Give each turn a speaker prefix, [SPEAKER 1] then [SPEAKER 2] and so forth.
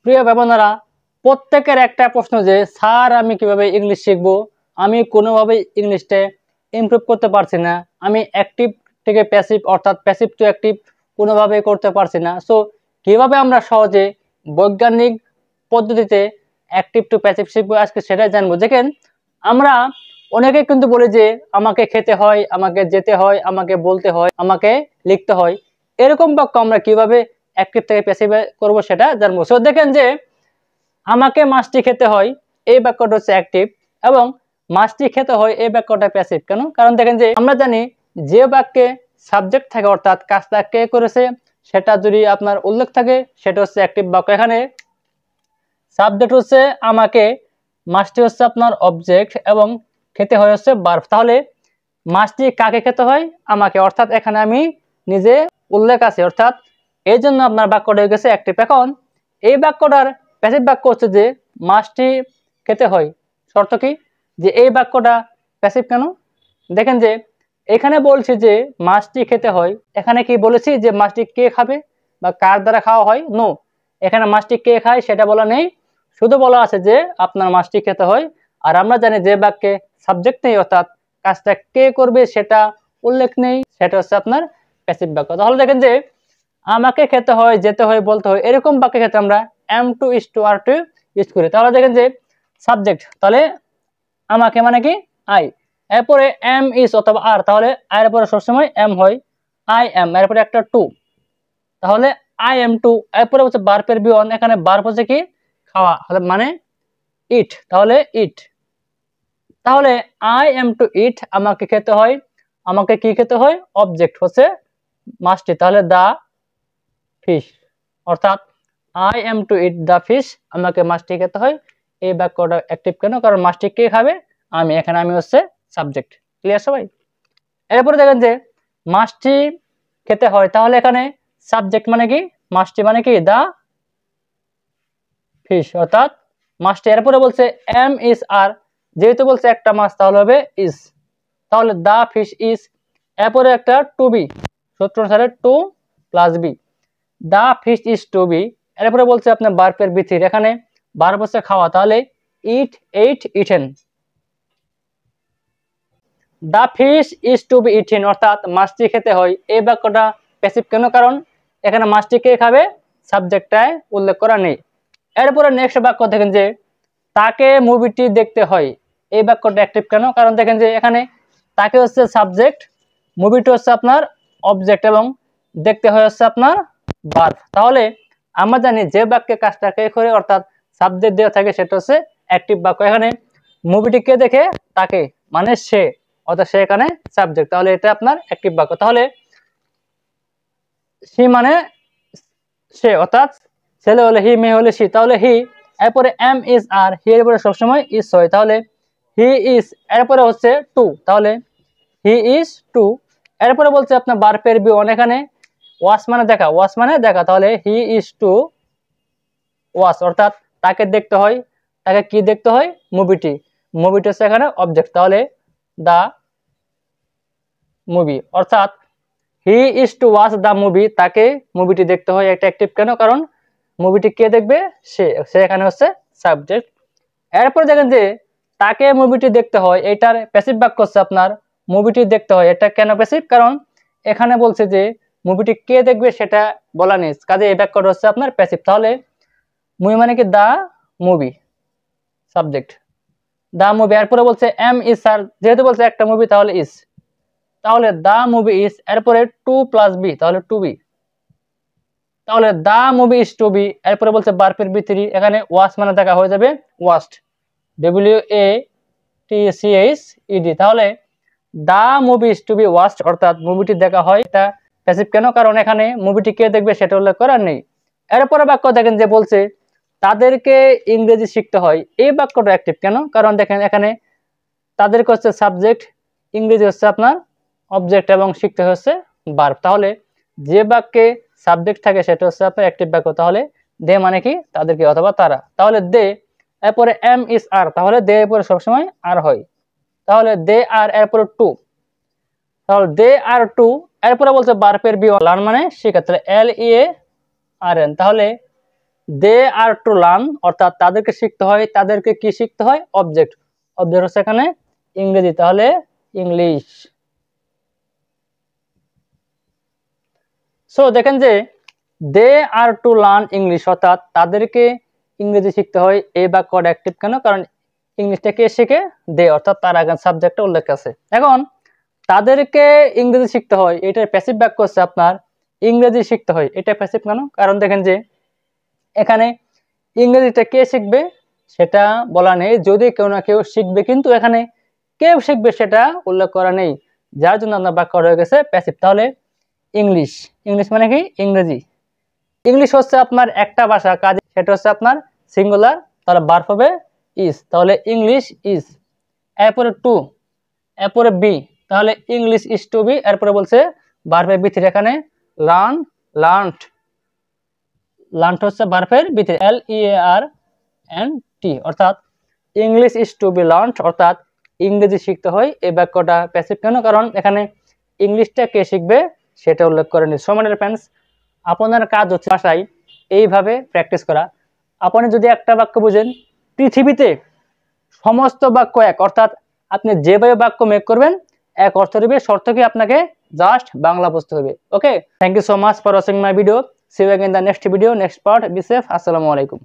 [SPEAKER 1] প্রিয় ভাই-বোনেরা, প্রত্যেকের একটা প্রশ্ন যে স্যার আমি কিভাবে ইংলিশ শিখবো, আমি কোনোভাবেই ইংলিশটা ইমপ্রুভ করতে পারছি না, আমি অ্যাক্টিভ থেকে প্যাসিভ অর্থাৎ প্যাসিভ টু অ্যাক্টিভ কোনোভাবেই করতে পারছি না। সো কিভাবে আমরা সহজে বৈজ্ঞানিক পদ্ধতিতে অ্যাক্টিভ টু প্যাসিভ শিখবো, আজকে সেটাই জানবো। দেখেন, আমরা অনেকে কিন্তু বলি যে আমাকে খেতে হয়, আমাকে যেতে হয়, আমাকে বলতে হয়, আমাকে লিখতে হয়। এরকম বাক্য আমরা কিভাবে অ্যাক্টিভ থেকে প্যাসিভে করব সেটা জানবো। সো দেখেন যে আমাকে মাছটি খেতে হয়, এই বাক্যটা হচ্ছে অ্যাক্টিভ, এবং মাছটি খেতে হয় এই বাক্যটা প্যাসিভ। কেন? কারণ দেখেন যে আমরা জানি যে বাক্যে সাবজেক্ট থাকে অর্থাৎ কাজটা কে করেছে সেটা যদি আপনার উল্লেখ থাকে সেটা হচ্ছে অ্যাক্টিভ বাক্য। এখানে সাবজেক্ট হচ্ছে আমাকে, মাছটি হচ্ছে আপনার অবজেক্ট, এবং খেতে হয় হচ্ছে ভার্ব। তাহলে মাছটি কাকে খেতে হয়? আমাকে, অর্থাৎ এখানে আমি নিজে উল্লেখ আছে, অর্থাৎ এই জন্য আপনার বাক্যটা হয়ে গেছে অ্যাক্টিভ। এখন এই বাক্যটার প্যাসিভ বাক্য হচ্ছে যে মাছটি খেতে হয়। শর্ত কি যে এই বাক্যটা প্যাসিভ কেন? দেখেন যে এখানে বলছে যে মাছটি খেতে হয়, এখানে কি বলেছি যে মাছটি কে খাবে বা কার দ্বারা খাওয়া হয়? নো, এখানে মাছটি কে খায় সেটা বলা নেই, শুধু বলা আছে যে আপনার মাছটি খেতে হয়। আর আমরা জানি যে বাক্যে সাবজেক্ট নেই অর্থাৎ কাজটা কে করবে সেটা উল্লেখ নেই, সেটা হচ্ছে আপনার প্যাসিভ বাক্য। তাহলে দেখেন যে আমাকে খেতে হয়, যেতে হয়, বলতে হয়, এরকম বাক্যের ক্ষেত্রে আমরা am to, is to, are to use করি। তাহলে দেখেন যে সাবজেক্ট, তাহলে আমাকে মানে কি আই, এরপরে am, is অথবা আর, তাহলে আর এর পরে সবসময় am হয়, আই am, এরপরে একটা টু, তাহলে আই এম টু, এরপরে হচ্ছে ভার্বের বি1, এখানে ভার্ব হচ্ছে কি খাওয়া, মানে ইট, তাহলে ইট। তাহলে আই এম টু ইট, আমাকে খেতে হয়, আমাকে কি খেতে হয়? অবজেক্ট হচ্ছে মাছটি, তাহলে দা ফিশ, অর্থাৎ I am to eat the fish, আমাকে মাছটি খেতে হয়। এই বাক্যটা অ্যাক্টিভ কেন? কারণ মাছটি কে খাবে? আমি, এখানে আমি হচ্ছে সাবজেক্ট। ক্লিয়ার সবাই? এরপরে দেখেন যে মাছটি খেতে হয়, তাহলে এখানে সাবজেক্ট মানে কি মাছটি, মানে কি দা ফিশ, অর্থাৎ মাছটি। এরপরে বলছে এম, ইজ, আর, যেহেতু বলছে একটা মাছ তাহলে হবে ইজ, তাহলে দা ফিশ ইজ, এরপরে একটা টু বি, সূত্র অনুসারে to plus be, the fish is to be. এরপরে বলছে আপনার ভার্বের বি3, এখানে ভার্ব হচ্ছে খাওয়া, তাহলে eat, ate, eaten, the fish is to be eaten, অর্থাৎ মাছটি খেতে হয়। এই বাক্যটা প্যাসিভ কেন? কারণ এখানে মাছটি কে খাবে সাবজেক্টটায় উল্লেখ করা নেই। এরপরে নেক্সট বাক্য দেখেন যে তাকে মুভিটি দেখতে হয়, এই বাক্যটা অ্যাক্টিভ কেন? কারণ দেখেন যে এখানে তাকে হচ্ছে সাবজেক্ট, মুভিটি হচ্ছে আপনার অবজেক্ট, এবং দেখতে হয় হচ্ছে আপনার ভার্ব। তাহলে আমরা জানি যে বাক্যে কাজটা কে করে অর্থাৎ সাবজেক্ট দেওয়া থাকে সেটা হচ্ছে অ্যাক্টিভ বাক্য। এখানে মুভিটি কে দেখে? তাকে, মানে সে, অর্থাৎ সে এখানে সাবজেক্ট, তাহলে এটা আপনার অ্যাক্টিভ বাক্য। তাহলে সি মানে সে, অর্থাৎ ছেলে হলে হি, মেয়ে হলে সি, তাহলে হি, এরপরে এম, ইজ, আর, হি এর পরে সবসময় ইজ হয়, তাহলে হি ইজ, এরপরে হচ্ছে টু, তাহলে হি ইজ টু। এরপরে বলছে আপনার ভার্বের বি1, এখানে ওয়াচ মানে দেখা, ওয়াচ মানে দেখা, তাহলে হি ইজ টু ওয়াচ, অর্থাৎ তাকে দেখতে হয়, তাকে কি দেখতে হয়? মুভিটি, মুভিটি হচ্ছে এখানে অবজেক্ট, তাহলে দা মুভি, অর্থাৎ he is to watch the movie, তাকে মুভিটি দেখতে হয়। এটা অ্যাক্টিভ কেন? কারণ মুভিটি কে দেখবে? সে, সে এখানে হচ্ছে সাবজেক্ট। এরপর দেখেন যে তাকে মুভিটি দেখতে হয়, এটার প্যাসিভ বাক্য হচ্ছে আপনার মুভিটি দেখতে হয়। এটা কেন প্যাসিভ? কারণ এখানে বলছে যে মুভিটি কে দেখবে সেটা বলা নেই, কাজে এই বাক্যটা হচ্ছে আপনার প্যাসিভ। তাহলে মুভি মানে কি দা মুভি, সাবজেক্ট দা মুভি, এরপরে বলছে এম ইজ, স্যার, যেহেতু বলছে একটা মুভি তাহলে ইজ, তাহলে দা মুভি ইজ, এরপরে টু প্লাস বি, তাহলে টু বি, তাহলে the movie is to be. এরপরে বলছে ভার্বের বি3, এখানে ওয়াচ মানে দেখা, হয়ে যাবে ওয়াচড, WATCHED, তাহলে the movie is to be watched, অর্থাৎ মুভিটি দেখা হয়। এটা প্যাসিভ কেন? কারণ এখানে মুভিটি কে দেখবে সেটা উল্লেখ করার নেই। এরপরে বাক্য দেখেন যে বলছে তাদেরকে ইংরেজি শিখতে হয়, এই বাক্যটা অ্যাক্টিভ কেন? কারণ দেখেন এখানে তাদেরকে হচ্ছে সাবজেক্ট, ইংরেজি হচ্ছে আপনার অবজেক্ট, এবং শিখতে হচ্ছে ভার্ব। তাহলে যে বাক্যে সাবজেক্ট থাকে সেটা হচ্ছে আপনার অ্যাক্টিভ বাক্য, তাহলে দে মানে কি তাদেরকে অথবা তারা, তাহলে দে, এরপরে এম, ইজ, আর, তাহলে দে এর পরে সবসময় আর হয়, তাহলে দে আর, এরপরে টু, তাহলে দে আর টু। এরপরে বলছে ভার্বের বি1, লার্ন মানে শেখা, তাহলে LEARN, তাহলে দে আর টু লার্ন অর্থাৎ তাদেরকে শিখতে হয়, তাদেরকে কি শিখতে হয়? অবজেক্ট। অবজেক্ট হচ্ছে এখানে ইংরেজি, তাহলে ইংলিশ। সো দেখেন যে দে আর টু লার্ন ইংলিশ অর্থাৎ তাদেরকে ইংরেজি শিখতে হয়। এই বাক্যটা অ্যাক্টিভ কেন? কারণ ইংলিশটা কে শেখে? দে, অর্থাৎ তার আগে সাবজেক্টটা উল্লেখ আছে। এখন তাদেরকে ইংরেজি শিখতে হয়, এটার প্যাসিভ বাক্য হচ্ছে আপনার ইংরেজি শিখতে হয়। এটা প্যাসিভ কেন? কারণ দেখেন যে এখানে ইংরেজিটা কে শিখবে সেটা বলা নেই, যদি কেউ না কেউ শিখবে, কিন্তু এখানে কেউ শিখবে সেটা উল্লেখ করা নেই, যার জন্য আপনার বাক্য হয়ে গেছে প্যাসিভ। তাহলে ইংলিশ, ইংলিশ মানে কি? ইংরেজি। ইংলিশ হচ্ছে আপনার একটা ভাষা, কাজে সেটা হচ্ছে আপনার সিঙ্গুলার, তাহলে ভার্ব হবে ইজ, তাহলে ইংলিশ ইজ। এরপরে টু, এরপরে বি, তাহলে ইংলিশ ইজ টু বি। এরপরে বলছে ভার্বের ভিতরে এখানে লার্ন, লার্নড, লার্নড হচ্ছে ভার্বের ভিতরে LEARNT, অর্থাৎ English is to be learnt অর্থাৎ ইংরেজি শিখতে হয়। এই বাক্যটা প্যাসিভ কেন? কারণ এখানে ইংলিশটা কে শিখবে সেটা উল্লেখ করেনি। সম্মানিত ফ্রেন্ডস, আপনার কাজ হচ্ছে ভাষায় এইভাবে প্র্যাকটিস করা। আপনি যদি একটা বাক্য বুঝেন, পৃথিবীতে সমস্ত বাক্য এক, অর্থাৎ আপনি যেভাবে বাক্য মেক করবেন এক অর্থ দেবে, শর্ত কি আপনাকে জাস্ট বাংলা বুঝতে হবে। Okay, thank you so much for watching my video. See you again in the next video, next part. Be safe. আসসালামু আলাইকুম।